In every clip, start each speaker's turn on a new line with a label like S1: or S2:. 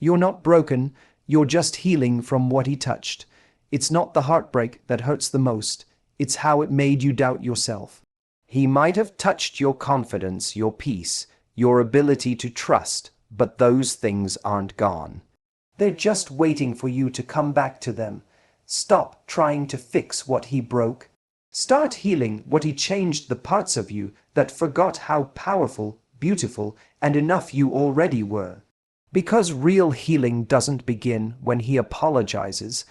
S1: You're not broken, you're just healing from what he touched. It's not the heartbreak that hurts the most, it's how it made you doubt yourself. He might have touched your confidence, your peace, your ability to trust, but those things aren't gone. They're just waiting for you to come back to them. Stop trying to fix what he broke. Start healing what he changed, the parts of you that forgot how powerful, beautiful, and enough you already were. Because real healing doesn't begin when he apologizes,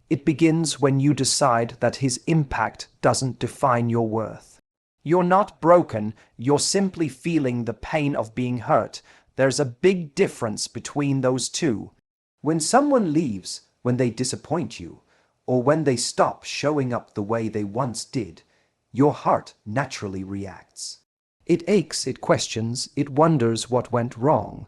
S1: it begins when you decide that his impact doesn't define your worth. You're not broken, you're simply feeling the pain of being hurt. There's a big difference between those two. When someone leaves, when they disappoint you, or when they stop showing up the way they once did, your heart naturally reacts. It aches, it questions, it wonders what went wrong.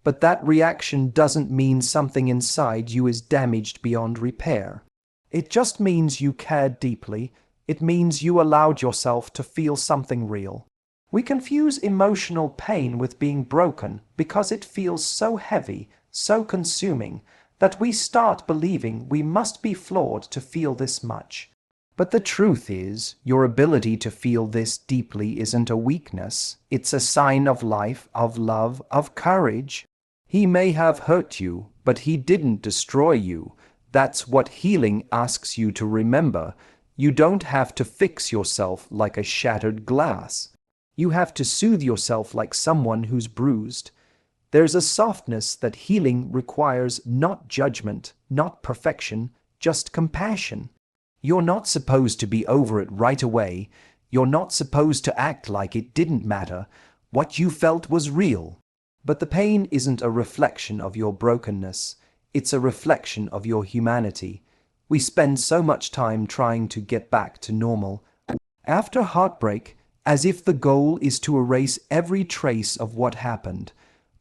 S1: But that reaction doesn't mean something inside you is damaged beyond repair. It just means you cared deeply. It means you allowed yourself to feel something real. We confuse emotional pain with being broken because it feels so heavy, so consuming, that we start believing we must be flawed to feel this much. But the truth is, your ability to feel this deeply isn't a weakness. It's a sign of life, of love, of courage. He may have hurt you, but he didn't destroy you. That's what healing asks you to remember. You don't have to fix yourself like a shattered glass. You have to soothe yourself like someone who's bruised. There's a softness that healing requires, not judgment, not perfection, just compassion. You're not supposed to be over it right away. You're not supposed to act like it didn't matter. What you felt was real. But the pain isn't a reflection of your brokenness. It's a reflection of your humanity. We spend so much time trying to get back to normal after heartbreak, as if the goal is to erase every trace of what happened.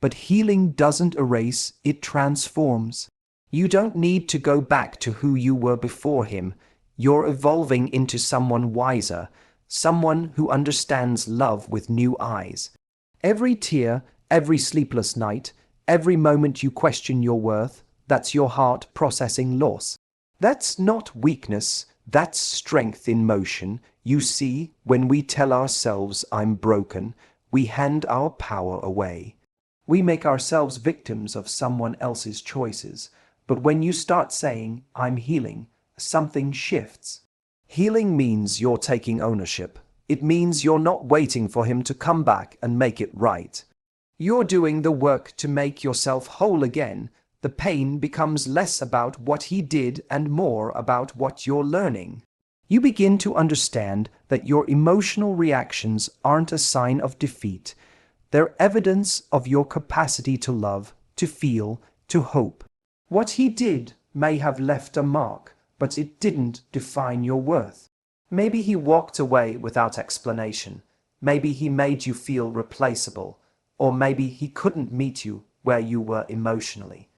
S1: But healing doesn't erase, it transforms. You don't need to go back to who you were before him. You're evolving into someone wiser, someone who understands love with new eyes. Every tear, every sleepless night, every moment you question your worth, that's your heart processing loss. That's not weakness, that's strength in motion. You see, when we tell ourselves, I'm broken, we hand our power away. We make ourselves victims of someone else's choices. But when you start saying, I'm healing, something shifts. Healing means you're taking ownership. It means you're not waiting for him to come back and make it right. You're doing the work to make yourself whole again. The pain becomes less about what he did and more about what you're learning. You begin to understand that your emotional reactions aren't a sign of defeat. They're evidence of your capacity to love, to feel, to hope. What he did may have left a mark, but it didn't define your worth. Maybe he walked away without explanation. Maybe he made you feel replaceable. Or maybe he couldn't meet you where you were emotionally.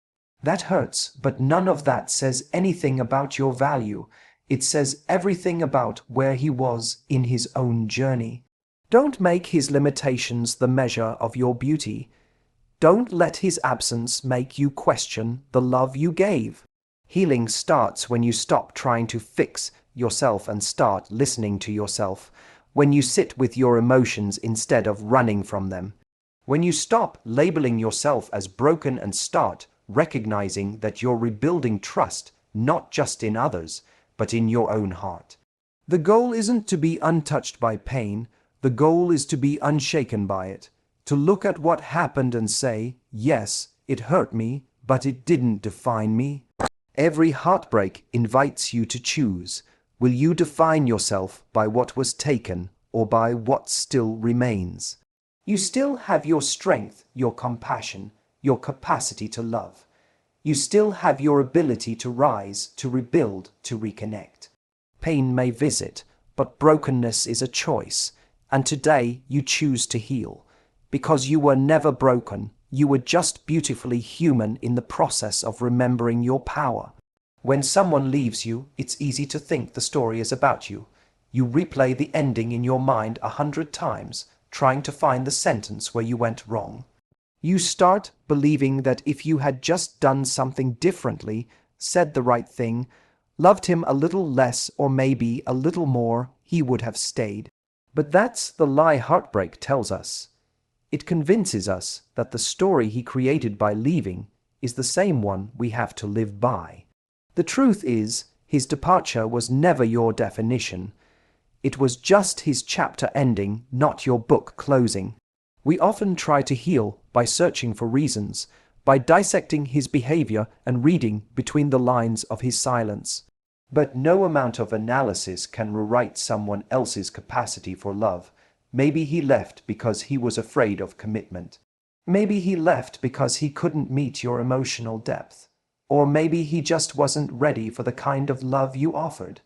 S1: That hurts, but none of that says anything about your value. It says everything about where he was in his own journey. Don't make his limitations the measure of your beauty. Don't let his absence make you question the love you gave. Healing starts when you stop trying to fix yourself and start listening to yourself. When you sit with your emotions instead of running from them. When you stop labeling yourself as broken and start recognizing that you're rebuilding trust, not just in others, but in your own heart. The goal isn't to be untouched by pain. The goal is to be unshaken by it. To look at what happened and say, yes, it hurt me, but it didn't define me. Every heartbreak invites you to choose. Will you define yourself by what was taken or by what still remains? You still have your strength, your compassion, your capacity to love. You still have your ability to rise, to rebuild, to reconnect. Pain may visit, but brokenness is a choice. And today you choose to heal. Because you were never broken, you were just beautifully human in the process of remembering your power. When someone leaves you, it's easy to think the story is about you. You replay the ending in your mind 100 times, trying to find the sentence where you went wrong. You start believing that if you had just done something differently, said the right thing, loved him a little less or maybe a little more, he would have stayed. But that's the lie heartbreak tells us. It convinces us that the story he created by leaving is the same one we have to live by. The truth is, his departure was never your definition. It was just his chapter ending, not your book closing. We often try to heal by searching for reasons, by dissecting his behavior and reading between the lines of his silence. But no amount of analysis can rewrite someone else's capacity for love. Maybe he left because he was afraid of commitment. Maybe he left because he couldn't meet your emotional depth. Or maybe he just wasn't ready for the kind of love you offered.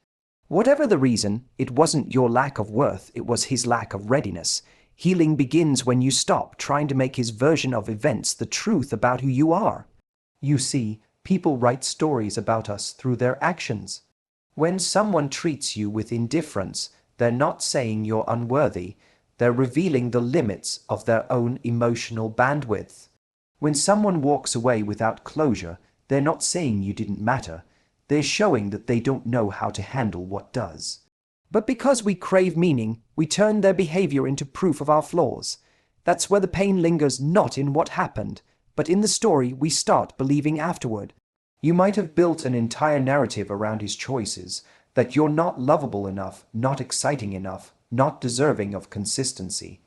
S1: Whatever the reason, it wasn't your lack of worth, it was his lack of readiness. Healing begins when you stop trying to make his version of events the truth about who you are. You see, people write stories about us through their actions. When someone treats you with indifference, they're not saying you're unworthy. They're revealing the limits of their own emotional bandwidth. When someone walks away without closure, they're not saying you didn't matter. They're showing that they don't know how to handle what does. But because we crave meaning, we turn their behavior into proof of our flaws. That's where the pain lingers, not in what happened, but in the story we start believing afterward. You might have built an entire narrative around his choices, that you're not lovable enough, not exciting enough, not deserving of consistency.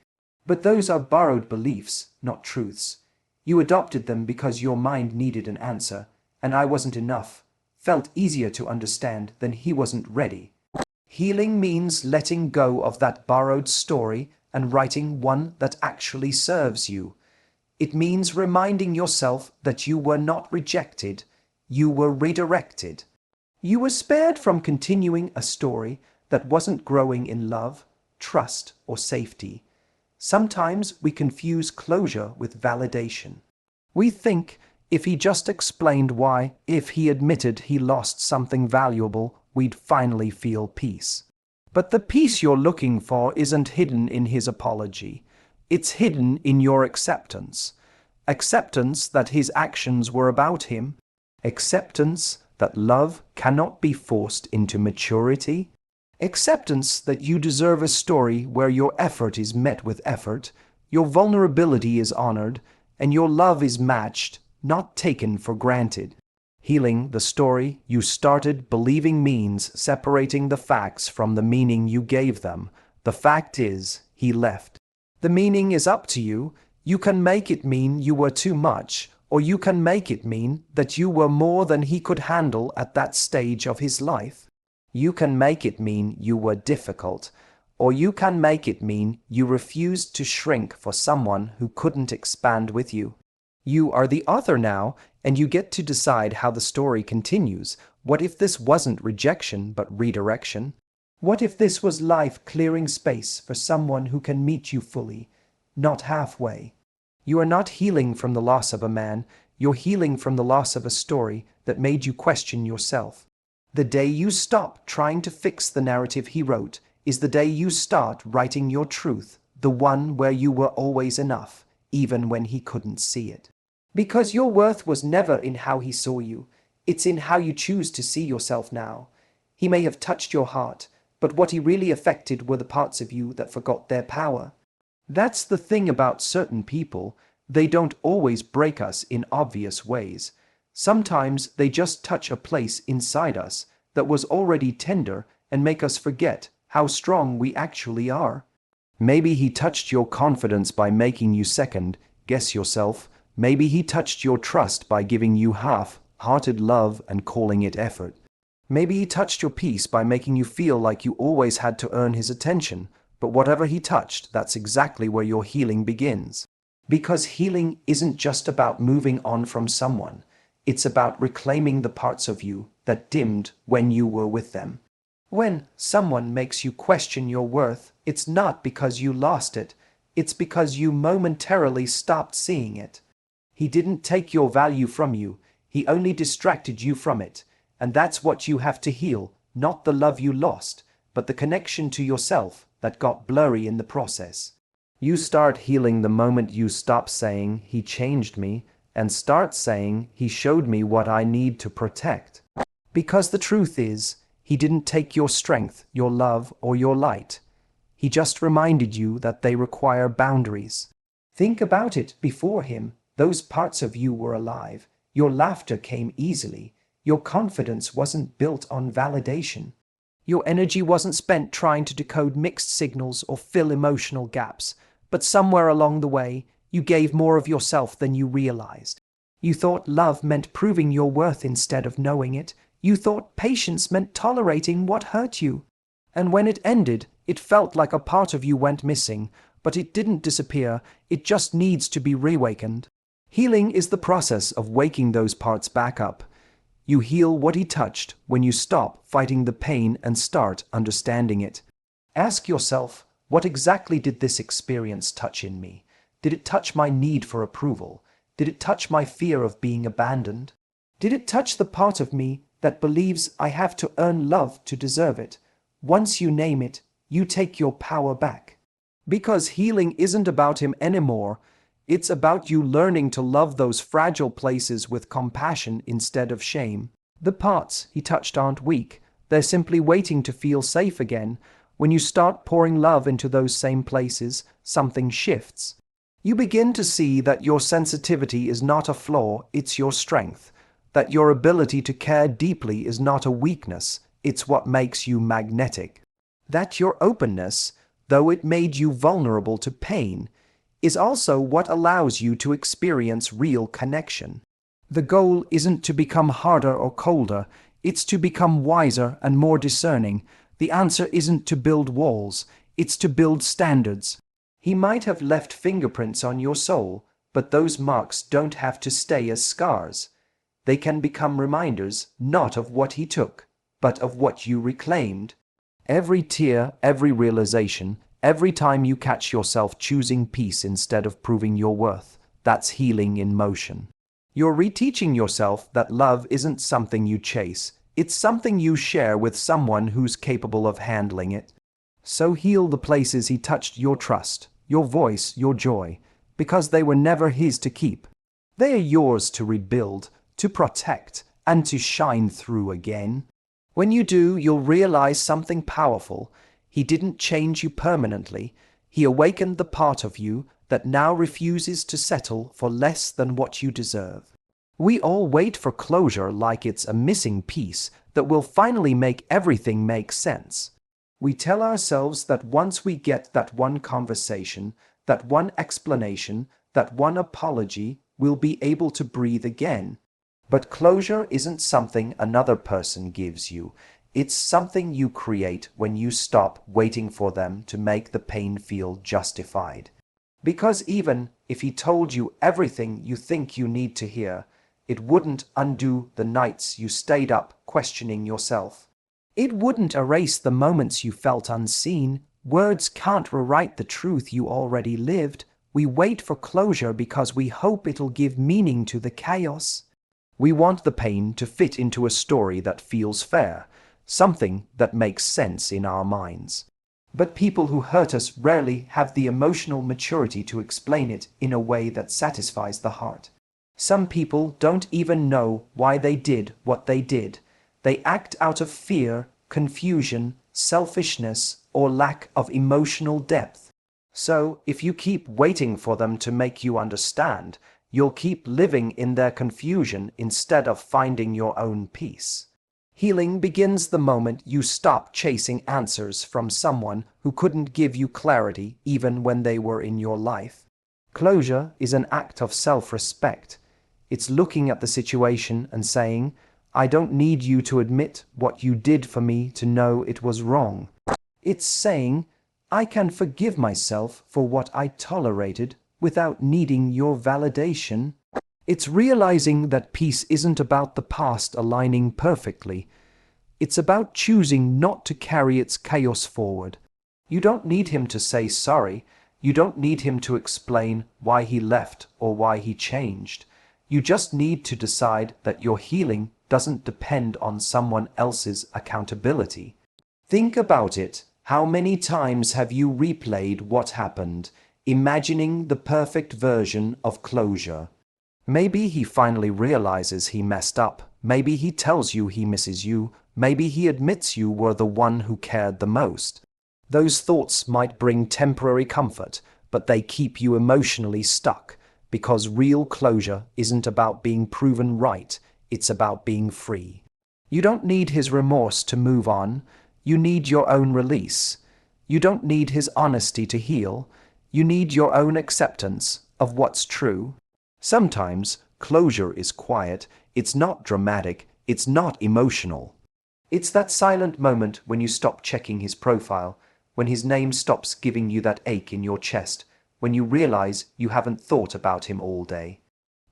S1: But those are borrowed beliefs, not truths. You adopted them because your mind needed an answer, and I wasn't enough. Felt easier to understand than he wasn't ready. Healing means letting go of that borrowed story and writing one that actually serves you. It means reminding yourself that you were not rejected, you were redirected. You were spared from continuing a story that wasn't growing in love, trust, or safety. Sometimes we confuse closure with validation. We think if he just explained why, if he admitted he lost something valuable, we'd finally feel peace. But the peace you're looking for isn't hidden in his apology. It's hidden in your acceptance. Acceptance that his actions were about him. Acceptance that love cannot be forced into maturity. Acceptance that you deserve a story where your effort is met with effort, your vulnerability is honored, and your love is matched, not taken for granted. Healing the story you started believing means separating the facts from the meaning you gave them. The fact is, he left. The meaning is up to you. You can make it mean you were too much, or you can make it mean that you were more than he could handle at that stage of his life. You can make it mean you were difficult, or you can make it mean you refused to shrink for someone who couldn't expand with you. You are the author now, and you get to decide how the story continues. What if this wasn't rejection but redirection? What if this was life clearing space for someone who can meet you fully, not halfway? You are not healing from the loss of a man, you're healing from the loss of a story that made you question yourself. The day you stop trying to fix the narrative he wrote is the day you start writing your truth, the one where you were always enough, even when he couldn't see it. Because your worth was never in how he saw you, it's in how you choose to see yourself now. He may have touched your heart, but what he really affected were the parts of you that forgot their power. That's the thing about certain people, they don't always break us in obvious ways. Sometimes they just touch a place inside us that was already tender and make us forget how strong we actually are. Maybe he touched your confidence by making you second, guess yourself. Maybe he touched your trust by giving you half-hearted love and calling it effort. Maybe he touched your peace by making you feel like you always had to earn his attention. But whatever he touched, that's exactly where your healing begins. Because healing isn't just about moving on from someone. It's about reclaiming the parts of you that dimmed when you were with them. When someone makes you question your worth, it's not because you lost it. It's because you momentarily stopped seeing it. He didn't take your value from you. He only distracted you from it. And that's what you have to heal, not the love you lost, but the connection to yourself that got blurry in the process. You start healing the moment you stop saying, "He changed me," and start saying, "He showed me what I need to protect." Because the truth is, he didn't take your strength, your love, or your light. He just reminded you that they require boundaries. Think about it. Before him, those parts of you were alive. Your laughter came easily. Your confidence wasn't built on validation. Your energy wasn't spent trying to decode mixed signals or fill emotional gaps. But somewhere along the way, you gave more of yourself than you realized. You thought love meant proving your worth instead of knowing it. You thought patience meant tolerating what hurt you. And when it ended, it felt like a part of you went missing, but it didn't disappear. It just needs to be reawakened. Healing is the process of waking those parts back up. You heal what he touched when you stop fighting the pain and start understanding it. Ask yourself, what exactly did this experience touch in me? Did it touch my need for approval? Did it touch my fear of being abandoned? Did it touch the part of me that believes I have to earn love to deserve it? Once you name it, you take your power back. Because healing isn't about him anymore. It's about you learning to love those fragile places with compassion instead of shame. The parts he touched aren't weak. They're simply waiting to feel safe again. When you start pouring love into those same places, something shifts. You begin to see that your sensitivity is not a flaw, it's your strength. That your ability to care deeply is not a weakness, it's what makes you magnetic. That your openness, though it made you vulnerable to pain, is also what allows you to experience real connection. The goal isn't to become harder or colder, it's to become wiser and more discerning. The answer isn't to build walls, it's to build standards. He might have left fingerprints on your soul, but those marks don't have to stay as scars. They can become reminders, not of what he took, but of what you reclaimed. Every tear, every realization, every time you catch yourself choosing peace instead of proving your worth, that's healing in motion. You're reteaching yourself that love isn't something you chase, it's something you share with someone who's capable of handling it. So heal the places he touched your trust, your voice, your joy, because they were never his to keep. They are yours to rebuild, to protect, and to shine through again. When you do, you'll realize something powerful. He didn't change you permanently. He awakened the part of you that now refuses to settle for less than what you deserve. We all wait for closure like it's a missing piece that will finally make everything make sense. We tell ourselves that once we get that one conversation, that one explanation, that one apology, we'll be able to breathe again. But closure isn't something another person gives you. It's something you create when you stop waiting for them to make the pain feel justified. Because even if he told you everything you think you need to hear, it wouldn't undo the nights you stayed up questioning yourself. It wouldn't erase the moments you felt unseen. Words can't rewrite the truth you already lived. We wait for closure because we hope it'll give meaning to the chaos. We want the pain to fit into a story that feels fair, something that makes sense in our minds. But people who hurt us rarely have the emotional maturity to explain it in a way that satisfies the heart. Some people don't even know why they did what they did. They act out of fear, confusion, selfishness, or lack of emotional depth. So, if you keep waiting for them to make you understand, you'll keep living in their confusion instead of finding your own peace. Healing begins the moment you stop chasing answers from someone who couldn't give you clarity even when they were in your life. Closure is an act of self-respect. It's looking at the situation and saying, "I don't need you to admit what you did for me to know it was wrong." It's saying, "I can forgive myself for what I tolerated without needing your validation." It's realizing that peace isn't about the past aligning perfectly. It's about choosing not to carry its chaos forward. You don't need him to say sorry. You don't need him to explain why he left or why he changed. You just need to decide that your healing doesn't depend on someone else's accountability. Think about it. How many times have you replayed what happened? imagining the perfect version of closure. Maybe he finally realizes he messed up. Maybe he tells you he misses you. Maybe he admits you were the one who cared the most. Those thoughts might bring temporary comfort, but they keep you emotionally stuck, because real closure isn't about being proven right, it's about being free. You don't need his remorse to move on, you need your own release. You don't need his honesty to heal, you need your own acceptance of what's true. Sometimes closure is quiet, it's not dramatic, it's not emotional. It's that silent moment when you stop checking his profile, when his name stops giving you that ache in your chest, when you realize you haven't thought about him all day.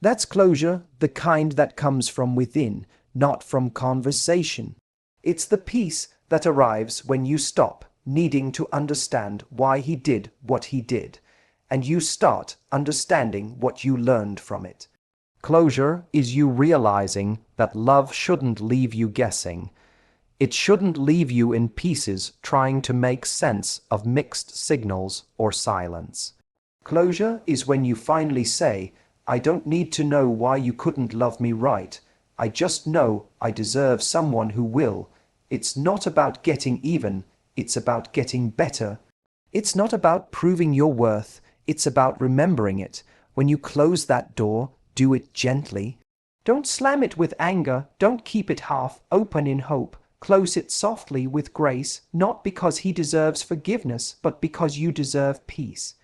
S1: That's closure, the kind that comes from within, not from conversation. It's the peace that arrives when you stop needing to understand why he did what he did, and you start understanding what you learned from it. Closure is you realizing that love shouldn't leave you guessing. It shouldn't leave you in pieces trying to make sense of mixed signals or silence. Closure is when you finally say, I don't need to know why you couldn't love me right. I just know I deserve someone who will. It's not about getting even, it's about getting better. It's not about proving your worth, it's about remembering it. When you close that door, do it gently. Don't slam it with anger, don't keep it half open in hope. Close it softly with grace, not because he deserves forgiveness, but because you deserve peace.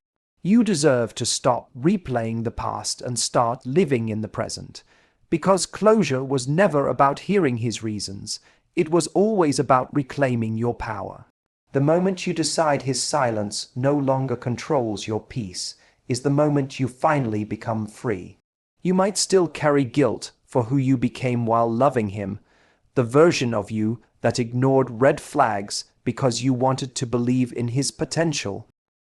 S1: You deserve to stop replaying the past and start living in the present. Because closure was never about hearing his reasons, it was always about reclaiming your power. The moment you decide his silence no longer controls your peace is the moment you finally become free. You might still carry guilt for who you became while loving him, the version of you that ignored red flags because you wanted to believe in his potential.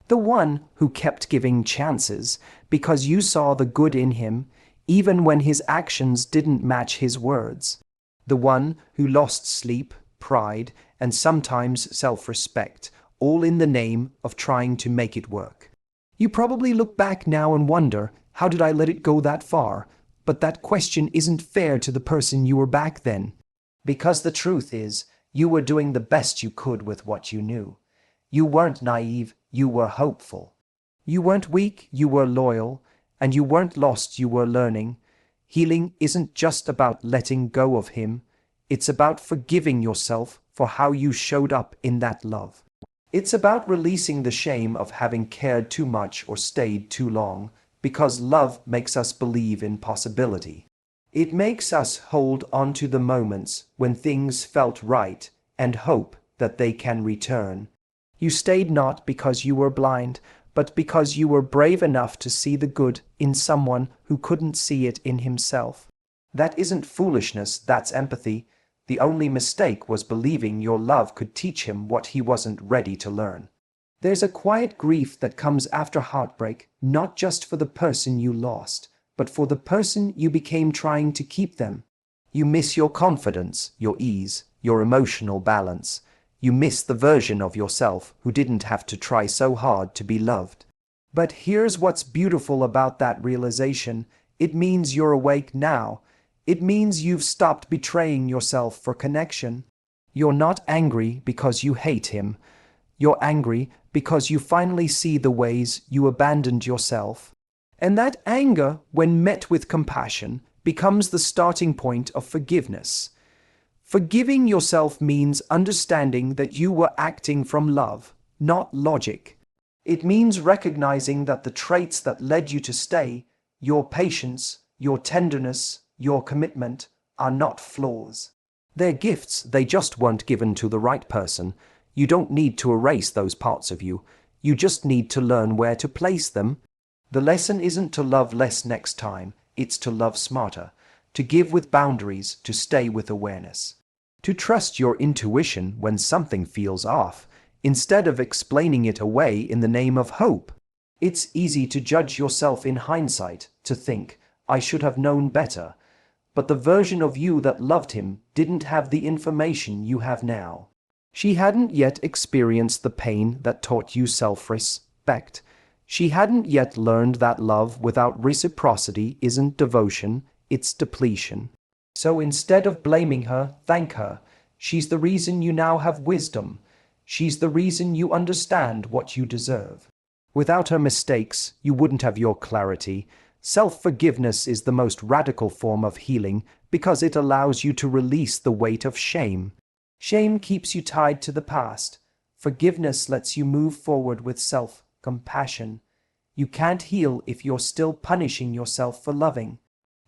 S1: The one who kept giving chances because you saw the good in him, even when his actions didn't match his words. The one who lost sleep, pride, and sometimes self-respect, all in the name of trying to make it work. You probably look back now and wonder, how did I let it go that far? But that question isn't fair to the person you were back then. Because the truth is, you were doing the best you could with what you knew. You weren't naive, you were hopeful. You weren't weak, you were loyal. And you weren't lost, you were learning. Healing isn't just about letting go of him. It's about forgiving yourself for how you showed up in that love. It's about releasing the shame of having cared too much or stayed too long, because love makes us believe in possibility. It makes us hold on to the moments when things felt right and hope that they can return. You stayed not because you were blind, but because you were brave enough to see the good in someone who couldn't see it in himself. That isn't foolishness, that's empathy. The only mistake was believing your love could teach him what he wasn't ready to learn. There's a quiet grief that comes after heartbreak, not just for the person you lost, but for the person you became trying to keep them. You miss your confidence, your ease, your emotional balance. You miss the version of yourself who didn't have to try so hard to be loved. But here's what's beautiful about that realization. It means you're awake now. It means you've stopped betraying yourself for connection. You're not angry because you hate him. You're angry because you finally see the ways you abandoned yourself. And that anger, when met with compassion, becomes the starting point of forgiveness. Forgiving yourself means understanding that you were acting from love, not logic. It means recognizing that the traits that led you to stay, your patience, your tenderness, your commitment, are not flaws. They're gifts, they just weren't given to the right person. You don't need to erase those parts of you. You just need to learn where to place them. The lesson isn't to love less next time, it's to love smarter, to give with boundaries, to stay with awareness. To trust your intuition when something feels off, instead of explaining it away in the name of hope. It's easy to judge yourself in hindsight, to think, I should have known better. But the version of you that loved him didn't have the information you have now. She hadn't yet experienced the pain that taught you self-respect. She hadn't yet learned that love without reciprocity isn't devotion, it's depletion. So instead of blaming her, thank her. She's the reason you now have wisdom. She's the reason you understand what you deserve. Without her mistakes, you wouldn't have your clarity. Self-forgiveness is the most radical form of healing because it allows you to release the weight of shame. Shame keeps you tied to the past. Forgiveness lets you move forward with self-compassion. You can't heal if you're still punishing yourself for loving.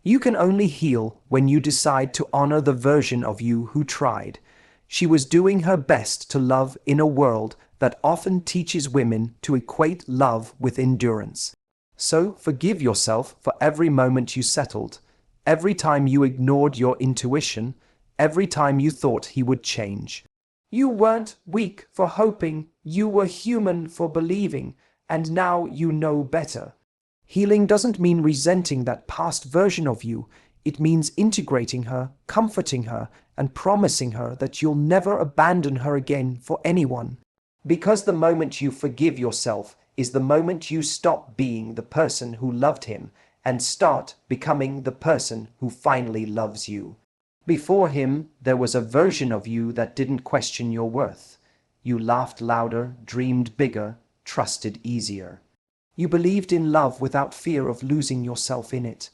S1: You can only heal when you decide to honor the version of you who tried. She was doing her best to love in a world that often teaches women to equate love with endurance. So forgive yourself for every moment you settled, every time you ignored your intuition, every time you thought he would change. You weren't weak for hoping, you were human for believing, and now you know better. Healing doesn't mean resenting that past version of you. It means integrating her, comforting her, and promising her that you'll never abandon her again for anyone. Because the moment you forgive yourself is the moment you stop being the person who loved him and start becoming the person who finally loves you. Before him, there was a version of you that didn't question your worth. You laughed louder, dreamed bigger, trusted easier. You believed in love without fear of losing yourself in it.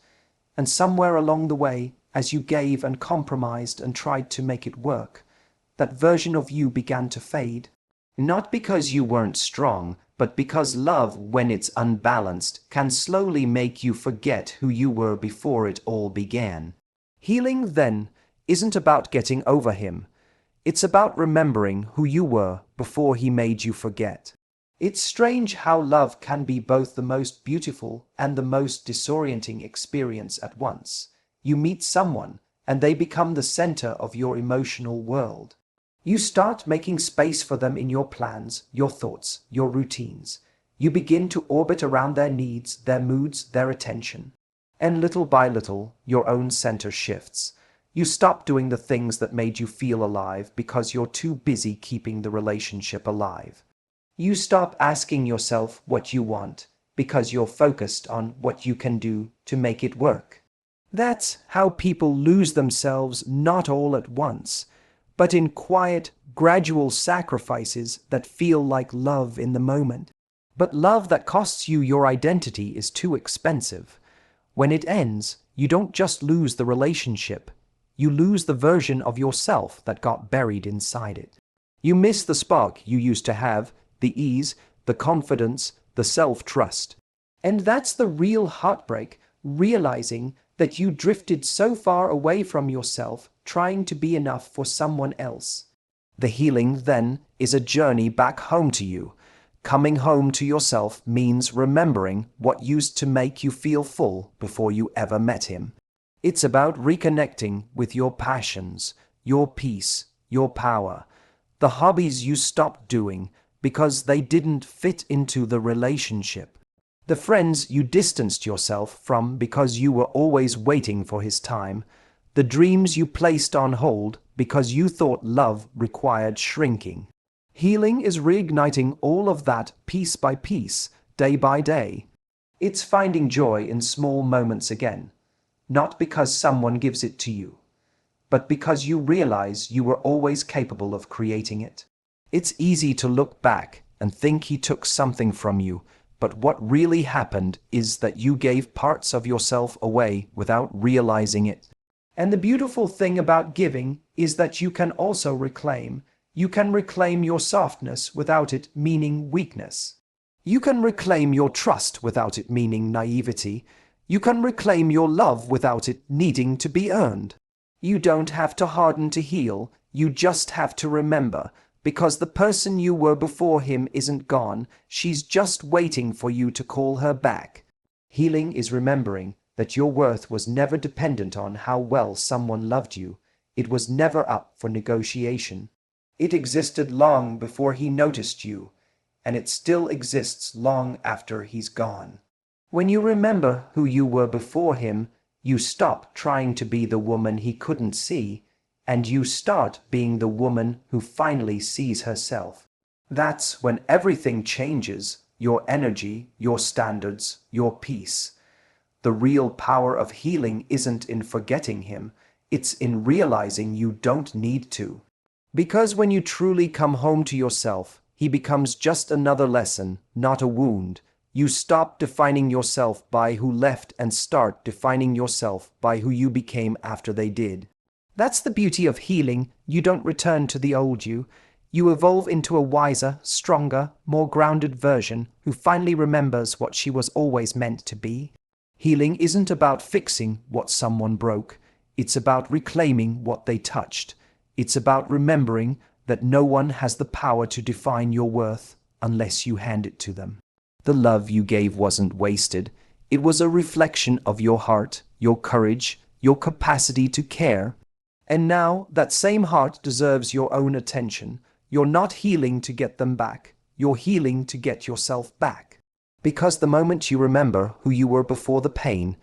S1: And somewhere along the way, as you gave and compromised and tried to make it work, that version of you began to fade. Not because you weren't strong, but because love, when it's unbalanced, can slowly make you forget who you were before it all began. Healing, then, isn't about getting over him. It's about remembering who you were before he made you forget. It's strange how love can be both the most beautiful and the most disorienting experience at once. You meet someone, and they become the center of your emotional world. You start making space for them in your plans, your thoughts, your routines. You begin to orbit around their needs, their moods, their attention. And little by little, your own center shifts. You stop doing the things that made you feel alive because you're too busy keeping the relationship alive. You stop asking yourself what you want because you're focused on what you can do to make it work. That's how people lose themselves, not all at once, but in quiet, gradual sacrifices that feel like love in the moment. But love that costs you your identity is too expensive. When it ends, you don't just lose the relationship, you lose the version of yourself that got buried inside it. You miss the spark you used to have, the ease, the confidence, the self-trust. And that's the real heartbreak, realizing that you drifted so far away from yourself, trying to be enough for someone else. The healing, then, is a journey back home to you. Coming home to yourself means remembering what used to make you feel full before you ever met him. It's about reconnecting with your passions, your peace, your power, the hobbies you stopped doing because they didn't fit into the relationship, the friends you distanced yourself from because you were always waiting for his time, the dreams you placed on hold because you thought love required shrinking. Healing is reigniting all of that piece by piece, day by day. It's finding joy in small moments again, not because someone gives it to you, but because you realize you were always capable of creating it. It's easy to look back and think he took something from you, but what really happened is that you gave parts of yourself away without realizing it. And the beautiful thing about giving is that you can also reclaim. You can reclaim your softness without it meaning weakness. You can reclaim your trust without it meaning naivety. You can reclaim your love without it needing to be earned. You don't have to harden to heal, you just have to remember, because the person you were before him isn't gone, she's just waiting for you to call her back. Healing is remembering that your worth was never dependent on how well someone loved you. It was never up for negotiation. It existed long before he noticed you, and it still exists long after he's gone. When you remember who you were before him, you stop trying to be the woman he couldn't see, and you start being the woman who finally sees herself. That's when everything changes. your energy, your standards, your peace. The real power of healing isn't in forgetting him, it's in realizing you don't need to. Because when you truly come home to yourself, he becomes just another lesson, not a wound. You stop defining yourself by who left and start defining yourself by who you became after they did. That's the beauty of healing. You don't return to the old you. You evolve into a wiser, stronger, more grounded version who finally remembers what she was always meant to be. Healing isn't about fixing what someone broke. It's about reclaiming what they touched. It's about remembering that no one has the power to define your worth unless you hand it to them. The love you gave wasn't wasted. It was a reflection of your heart, your courage, your capacity to care. And now that same heart deserves your own attention. You're not healing to get them back. You're healing to get yourself back. Because the moment you remember who you were before the pain,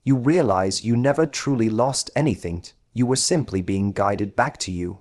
S1: you realize you never truly lost anything. You were simply being guided back to you.